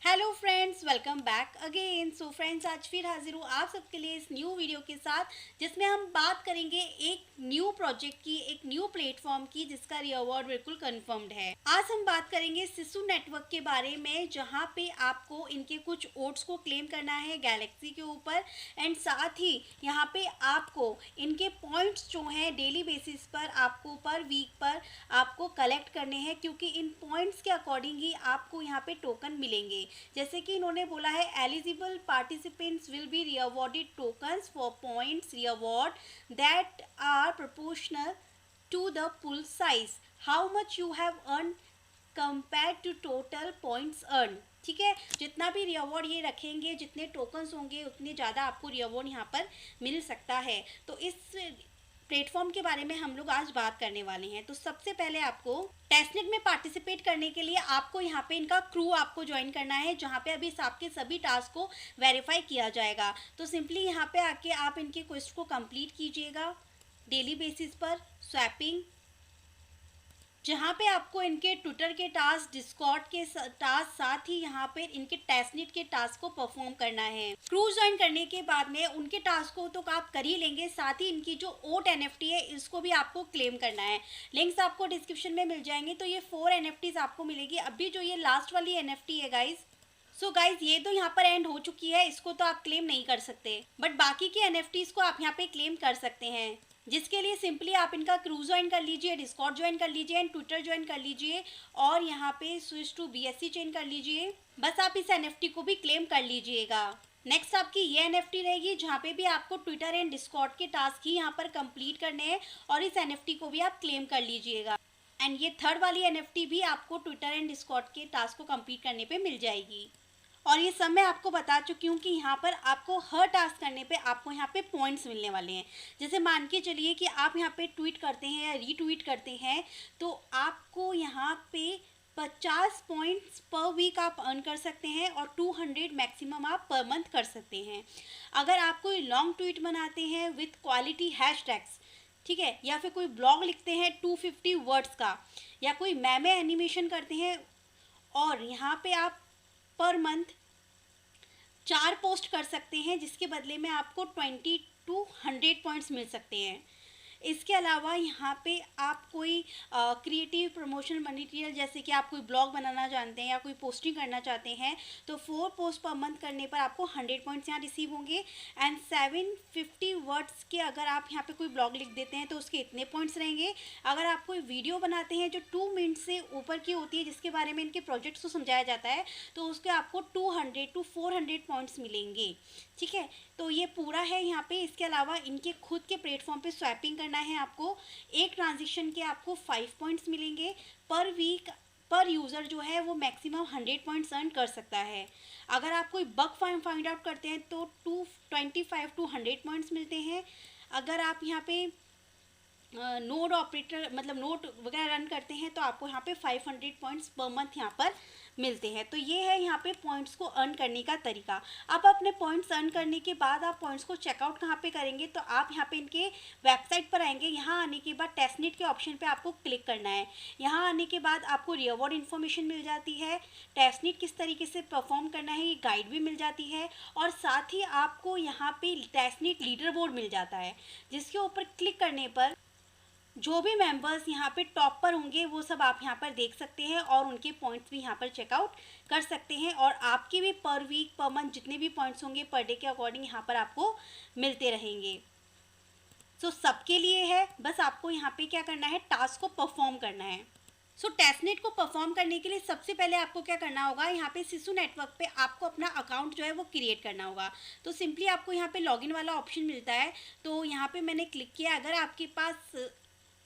Hello friends, welcome back again. So friends, आज फिर हाजिर हूँ आप सबके लिए इस न्यू वीडियो के साथ, जिसमें हम बात करेंगे एक न्यू प्रोजेक्ट की, एक न्यू प्लेटफॉर्म की, जिसका रीअवार्ड बिल्कुल कंफर्म्ड है। आज हम बात करेंगे सिसु नेटवर्क के बारे में, जहाँ पे आपको इनके कुछ ओट्स को क्लेम करना है गैलेक्सी के ऊपर, एंड साथ ही यहाँ पे आपको इनके पॉइंट्स जो हैं डेली बेसिस पर आपको पर वीक पर आपको कलेक्ट करने हैं, क्योंकि इन पॉइंट्स के अकॉर्डिंग ही आपको यहाँ पे टोकन मिलेंगे। जैसे कि इन्होंने बोला है, eligible participants will be rewarded tokens for points reward that are proportional to the pool size how much you have earn compare to total points earn. ठीक है, जितना भी रिअवॉर्ड ये रखेंगे, जितने टोकन्स होंगे, उतने ज़्यादा आपको रिअवॉर्ड यहाँ पर मिल सकता है। तो इस प्लेटफॉर्म के बारे में हम लोग आज बात करने वाले हैं। तो सबसे पहले आपको टेस्टनेट में पार्टिसिपेट करने के लिए आपको यहाँ पे इनका क्रू आपको ज्वाइन करना है, जहाँ पे अभी आपके सभी टास्क को वेरीफाई किया जाएगा। तो सिंपली यहाँ पे आके आप इनके क्वेस्ट को कंप्लीट कीजिएगा डेली बेसिस पर स्वैपिंग, जहाँ पे आपको इनके ट्विटर के टास्क, डिस्कॉर्ड के टास्क, साथ ही यहाँ पे इनके टेस्टनेट के टास्क को परफॉर्म करना है। क्रूज ज्वाइन करने के बाद में उनके टास्क को तो आप कर ही लेंगे, साथ ही इनकी जो ओट एनएफटी है इसको भी आपको क्लेम करना है। लिंक्स आपको डिस्क्रिप्शन में मिल जाएंगे। तो ये 4 एनएफटीज आपको मिलेगी। अभी जो ये लास्ट वाली एनएफटी है गाइज, सो गाइज ये तो यहाँ पर एंड हो चुकी है, इसको तो आप क्लेम नहीं कर सकते, बट बाकी के एनएफटीज को आप यहाँ पे क्लेम कर सकते हैं, जिसके लिए सिंपली आप इनका क्रू ज्वाइन कर लीजिए, डिस्कॉर्ड ज्वाइन कर लीजिए एंड ट्विटर ज्वाइन कर लीजिए, और यहाँ पे स्विच टू बीएससी चेन कर लीजिए। बस आप इस एनएफटी को भी क्लेम कर लीजिएगा। नेक्स्ट आपकी ये एनएफटी रहेगी, जहाँ पे भी आपको ट्विटर एंड डिस्कॉर्ड के टास्क ही यहाँ पर कंप्लीट करने हैं, और इस एनएफटी को भी आप क्लेम कर लीजिएगा। एंड ये थर्ड वाली एनएफटी भी आपको ट्विटर एंड डिस्कॉर्ड के टास्क को कंप्लीट करने पे मिल जाएगी। और ये सब मैं आपको बता चुकी हूँ कि यहाँ पर आपको हर टास्क करने पे आपको यहाँ पे पॉइंट्स मिलने वाले हैं। जैसे मान के चलिए कि आप यहाँ पे ट्वीट करते हैं या रीट्वीट करते हैं, तो आपको यहाँ पे 50 पॉइंट्स पर वीक आप अर्न कर सकते हैं, और 200 मैक्सिमम आप पर मंथ कर सकते हैं। अगर आप कोई लॉन्ग ट्वीट बनाते हैं विथ क्वालिटी हैशटैग्स, ठीक है, या फिर कोई ब्लॉग लिखते हैं 250 वर्ड्स का, या कोई मैमे एनिमेशन करते हैं, और यहाँ पे आप पर मंथ 4 पोस्ट कर सकते हैं, जिसके बदले में आपको 20 to 100 पॉइंट्स मिल सकते हैं। इसके अलावा यहाँ पे आप कोई क्रिएटिव प्रमोशन मटेरियल, जैसे कि आप कोई ब्लॉग बनाना जानते हैं या कोई पोस्टिंग करना चाहते हैं, तो 4 पोस्ट पर मंथ करने पर आपको 100 पॉइंट्स यहाँ रिसीव होंगे। एंड 750 वर्ड्स के अगर आप यहाँ पे कोई ब्लॉग लिख देते हैं तो उसके इतने पॉइंट्स रहेंगे। अगर आप कोई वीडियो बनाते हैं जो 2 मिनट से ऊपर की होती है, जिसके बारे में इनके प्रोजेक्ट्स को समझाया जाता है, तो उसके आपको 200 to 400 पॉइंट्स मिलेंगे। ठीक है, तो ये पूरा है यहाँ पे। इसके अलावा इनके खुद के प्लेटफॉर्म पे स्वैपिंग करना है आपको, एक ट्रांजेक्शन के आपको 5 पॉइंट्स मिलेंगे पर वीक। पर यूज़र जो है वो मैक्सिमम 100 पॉइंट्स अर्न कर सकता है। अगर आप कोई बग फाइंड आउट करते हैं तो 225 to 100 पॉइंट्स मिलते हैं। अगर आप यहाँ पे नोड ऑपरेटर मतलब नोड वगैरह रन करते हैं तो आपको यहाँ पे 500 पॉइंट्स पर मंथ यहाँ पर मिलते हैं। तो ये है यहाँ पे पॉइंट्स को अर्न करने का तरीका। अब अपने पॉइंट्स अर्न करने के बाद आप पॉइंट्स को चेकआउट कहाँ पे करेंगे, तो आप यहाँ पे इनके वेबसाइट पर आएंगे। यहाँ आने के बाद टेस्टनेट के ऑप्शन पे आपको क्लिक करना है। यहाँ आने के बाद आपको रिवॉर्ड इन्फॉर्मेशन मिल जाती है, टेस्टनेट किस तरीके से परफॉर्म करना है ये गाइड भी मिल जाती है, और साथ ही आपको यहाँ पे टेस्टनेट लीडर बोर्ड मिल जाता है, जिसके ऊपर क्लिक करने पर जो भी मेंबर्स यहाँ पे टॉप पर होंगे वो सब आप यहाँ पर देख सकते हैं, और उनके पॉइंट्स भी यहाँ पर चेकआउट कर सकते हैं, और आपके भी पर वीक पर मंथ जितने भी पॉइंट्स होंगे पर डे के अकॉर्डिंग यहाँ पर आपको मिलते रहेंगे। सो सबके लिए है, बस आपको यहाँ पे क्या करना है, टास्क को परफॉर्म करना है। सो टेस्टनेट को परफॉर्म करने के लिए सबसे पहले आपको क्या करना होगा, यहाँ पे सिसु नेटवर्क पे आपको अपना अकाउंट जो है वो क्रिएट करना होगा। तो सिंपली आपको यहाँ पे लॉगिन वाला ऑप्शन मिलता है, तो यहाँ पे मैंने क्लिक किया। अगर आपके पास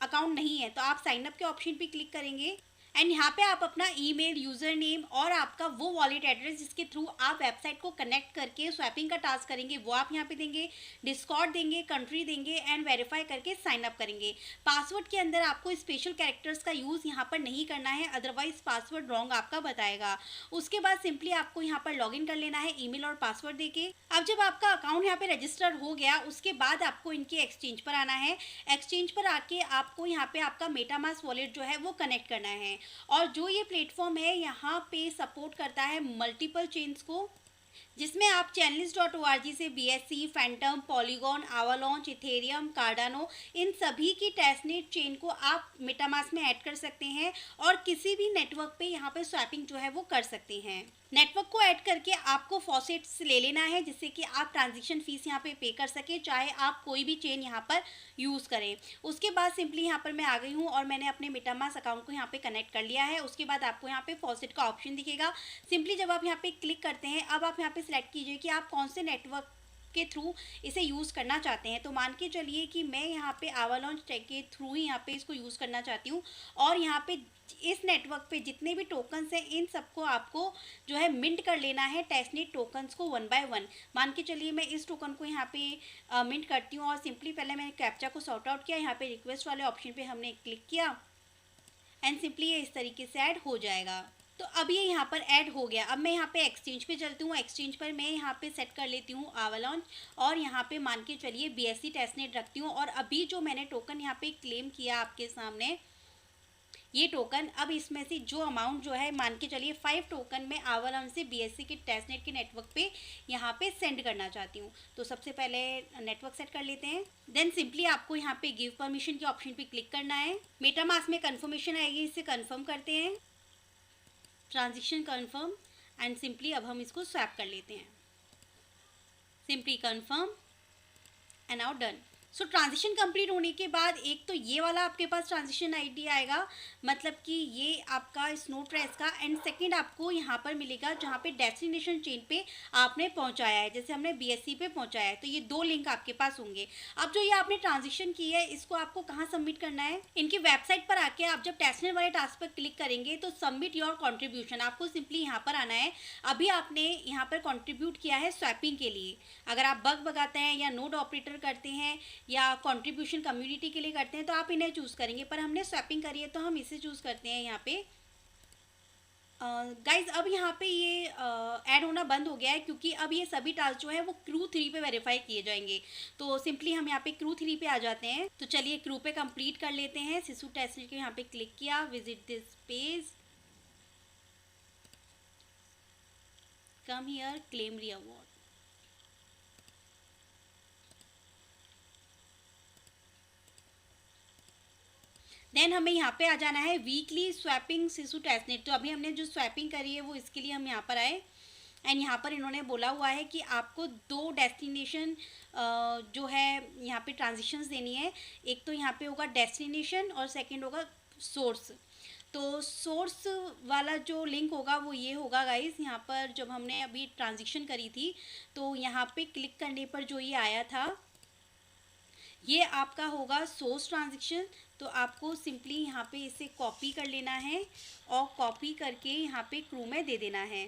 अकाउंट नहीं है तो आप साइन अप के ऑप्शन पे क्लिक करेंगे, एंड यहाँ पे आप अपना ईमेल, यूज़र नेम और आपका वो वॉलेट एड्रेस जिसके थ्रू आप वेबसाइट को कनेक्ट करके स्वैपिंग का टास्क करेंगे वो आप यहाँ पे देंगे, डिस्कॉर्ड देंगे, कंट्री देंगे, एंड वेरीफाई करके साइन अप करेंगे। पासवर्ड के अंदर आपको स्पेशल कैरेक्टर्स का यूज़ यहाँ पर नहीं करना है, अदरवाइज पासवर्ड रॉन्ग आपका बताएगा। उसके बाद सिंपली आपको यहाँ पर लॉगिन कर लेना है ईमेल और पासवर्ड देके। अब जब आपका अकाउंट यहाँ पे रजिस्टर हो गया, उसके बाद आपको इनके एक्सचेंज पर आना है। एक्सचेंज पर आके आपको यहाँ पे आपका मेटामास्क वॉलेट जो है वो कनेक्ट करना है। और जो ये प्लेटफॉर्म है यहाँ पे सपोर्ट करता है मल्टीपल चेन्स को, जिसमें आप chainlist.org से BSC, Fantom, Polygon, Avalanche, Ethereum, Cardano, इन सभी की टेस्टनेट चेन को आप मेटामास्क में ऐड कर सकते हैं और किसी भी नेटवर्क पे यहाँ पे स्वैपिंग जो है वो कर सकते हैं। नेटवर्क को ऐड करके आपको फॉसेट्स ले लेना है जिससे कि आप ट्रांजेक्शन फीस यहाँ पे कर सके, चाहे आप कोई भी चेन यहाँ पर यूज़ करें। उसके बाद सिंपली यहाँ पर मैं आ गई हूँ और मैंने अपने मेटामास्क अकाउंट को यहाँ पे कनेक्ट कर लिया है। उसके बाद आपको यहाँ पे फॉसेट का ऑप्शन दिखेगा। सिंपली जब आप यहाँ पे क्लिक करते हैं, अब आप यहाँ पे सिलेक्ट कीजिए कि आप कौन से नेटवर्क के थ्रू इसे यूज़ करना चाहते हैं। तो मान के चलिए कि मैं यहाँ पे आवालॉन्च टेक के थ्रू ही यहाँ पे इसको यूज़ करना चाहती हूँ और यहाँ पे इस नेटवर्क पे जितने भी टोकन्स हैं इन सबको आपको जो है मिंट कर लेना है, टेस्टनेट टोकन्स को 1 बाय 1। मान के चलिए मैं इस टोकन को यहाँ पे मिंट करती हूँ और सिंपली पहले मैंने कैप्चा को सॉर्ट आउट किया, यहाँ पे रिक्वेस्ट वाले ऑप्शन पे हमने क्लिक किया एंड सिंपली ये इस तरीके से ऐड हो जाएगा। तो अब ये यहाँ पर ऐड हो गया। अब मैं यहाँ पे एक्सचेंज पे चलती हूँ। एक्सचेंज पर मैं यहाँ पे सेट कर लेती हूँ आवालॉन्च और यहाँ पे मान के चलिए BSC टेस्टनेट रखती हूँ और अभी जो मैंने टोकन यहाँ पे क्लेम किया आपके सामने, ये टोकन, अब इसमें से जो अमाउंट जो है मान के चलिए 5 टोकन में आवालॉन्च से BSC के टेस्टनेट के नेटवर्क पे यहाँ पे सेंड करना चाहती हूँ। तो सबसे पहले नेटवर्क सेट कर लेते हैं। देन सिंपली आपको यहाँ पे गिव परमिशन के ऑप्शन पे क्लिक करना है। मेटामास्क में कन्फर्मेशन आएगी, इसे कन्फर्म करते हैं, ट्रांजेक्शन कन्फर्म एंड सिंपली अब हम इसको स्वैप कर लेते हैं। Simply confirm and now done. So transaction complete होने के बाद एक तो ये वाला आपके पास ट्रांजेक्शन आईडी आएगा, मतलब कि ये आपका स्नो ट्रेस का, एंड सेकंड आपको यहाँ पर मिलेगा जहाँ पे डेस्टिनेशन चेन पे आपने पहुँचाया है, जैसे हमने BSC पे पहुँचाया है। तो ये 2 लिंक आपके पास होंगे। अब जो ये आपने ट्रांजेक्शन की है इसको आपको कहाँ सबमिट करना है, इनकी वेबसाइट पर आके आप जब टेस्टनेट वाले टास्क पर क्लिक करेंगे तो सबमिट योर कॉन्ट्रीब्यूशन, आपको सिंपली यहाँ पर आना है। अभी आपने यहाँ पर कॉन्ट्रीब्यूट किया है स्वैपिंग के लिए। अगर आप बग बगाते हैं या नोड ऑपरेटर करते हैं या कंट्रीब्यूशन कम्युनिटी के लिए करते हैं तो आप इन्हें चूज़ करेंगे, पर हमने स्वैपिंग करी है तो हम इसे चूज़ करते हैं यहाँ पे। गाइज अब यहाँ पे ये ऐड होना बंद हो गया है क्योंकि अब ये सभी टास्क जो है वो क्रू 3 पे वेरीफाई किए जाएंगे। तो सिंपली हम यहाँ पे क्रू 3 पे आ जाते हैं। तो चलिए क्रू पे कंप्लीट कर लेते हैं। सिसु टेस्टनेट के यहाँ पे क्लिक किया, visit this page, come here, claim reward. Then हमें यहाँ पे आ जाना है वीकली स्वैपिंग सिसु टेस्टनेट। तो अभी हमने जो स्वैपिंग करी है वो इसके लिए हम यहाँ पर आए एंड यहाँ पर इन्होंने बोला हुआ है कि आपको 2 डेस्टिनेशन जो है यहाँ पे ट्रांजिशंस देनी है। एक तो यहाँ पे होगा डेस्टिनेशन और सेकंड होगा सोर्स। तो सोर्स वाला जो लिंक होगा वो ये होगा गाइस, यहाँ पर जब हमने अभी ट्रांजिशन करी थी तो यहाँ पे क्लिक करने पर जो ये आया था ये आपका होगा सोर्स ट्रांजेक्शन। तो आपको सिंपली यहाँ पे इसे कॉपी कर लेना है और कॉपी करके यहाँ पे क्रू में दे देना है।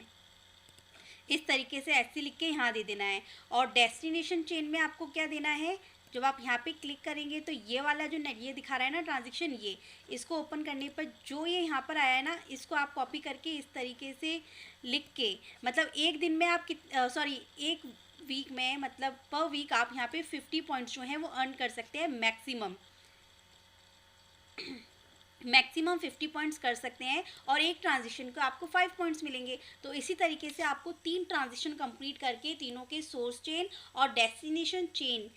इस तरीके से ऐसे लिख के यहाँ दे देना है। और डेस्टिनेशन चेन में आपको क्या देना है, जब आप यहाँ पे क्लिक करेंगे तो ये वाला जो नेट ये दिखा रहा है ना ट्रांजेक्शन, ये इसको ओपन करने पर जो ये यहाँ पर आया है ना, इसको आप कॉपी करके इस तरीके से लिख के, मतलब एक दिन में आप एक वीक में, मतलब पर वीक आप यहाँ पे 50 पॉइंट्स जो हैं वो अर्न कर सकते हैं मैक्सिमम 50 पॉइंट्स कर सकते हैं और एक ट्रांजिशन को आपको 5 पॉइंट्स मिलेंगे। तो इसी तरीके से आपको 3 ट्रांजिशन कंप्लीट करके तीनों के सोर्स चेन और डेस्टिनेशन चेन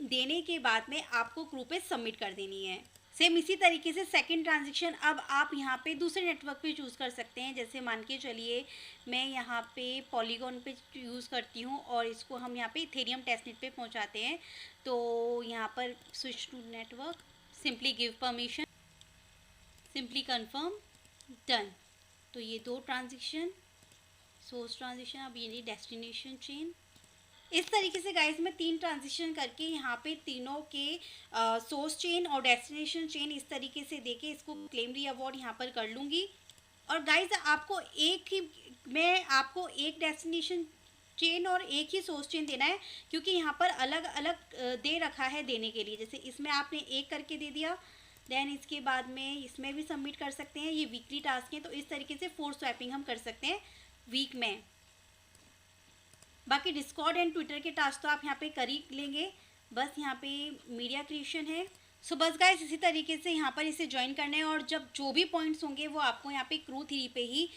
देने के बाद में आपको ग्रुप पे सबमिट कर देनी है। सेम इसी तरीके से सेकंड ट्रांजेक्शन अब आप यहाँ पे दूसरे नेटवर्क पे चूज़ कर सकते हैं। जैसे मान के चलिए मैं यहाँ पे पॉलीगॉन पे यूज़ करती हूँ और इसको हम यहाँ पे इथेरियम टेस्टनेट पे पहुँचाते हैं। तो यहाँ पर switch to network, simply give permission, simply confirm, done. तो ये 2 ट्रांजेक्शन, सोर्स ट्रांजेक्शन, अब ये डेस्टिनेशन चेन। इस तरीके से गाइस मैं 3 ट्रांजिशन करके यहाँ पे तीनों के सोर्स चेन और डेस्टिनेशन चेन इस तरीके से देके इसको क्लेम रिवॉर्ड यहाँ पर कर लूँगी। और गाइस आपको एक डेस्टिनेशन चेन और एक ही सोर्स चेन देना है, क्योंकि यहाँ पर अलग अलग दे रखा है देने के लिए। जैसे इसमें आपने एक करके दे दिया, देन इसके बाद में इसमें भी सबमिट कर सकते हैं। ये वीकली टास्क हैं, तो इस तरीके से 4 स्वैपिंग हम कर सकते हैं वीक में। बाकी डिस्कॉर्ड एंड ट्विटर के टास्क तो आप यहाँ पे कर ही लेंगे। बस यहाँ पे मीडिया क्रिएशन है सो बस गाइस इसी तरीके से यहाँ पर इसे ज्वाइन करना है और जब जो भी पॉइंट्स होंगे वो आपको यहाँ पे क्रू 3 पे ही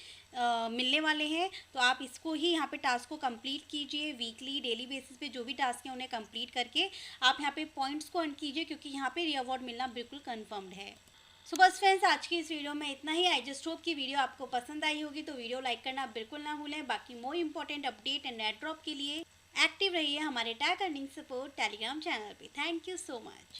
मिलने वाले हैं। तो आप इसको ही यहाँ पे टास्क को कंप्लीट कीजिए, वीकली डेली बेसिस पे जो भी टास्क हैं उन्हें कंप्लीट करके आप यहाँ पे पॉइंट्स को अर्न कीजिए, क्योंकि यहाँ पे रिवॉर्ड मिलना बिल्कुल कन्फर्म्ड है। सो बस फ्रेंड्स आज की इस वीडियो में इतना ही। आई जस्ट होप कि वीडियो आपको पसंद आई होगी, तो वीडियो लाइक करना बिल्कुल ना भूलें। बाकी more important update and net drop के लिए एक्टिव रहिए हमारे tag earning support Telegram channel पे। Thank you so much.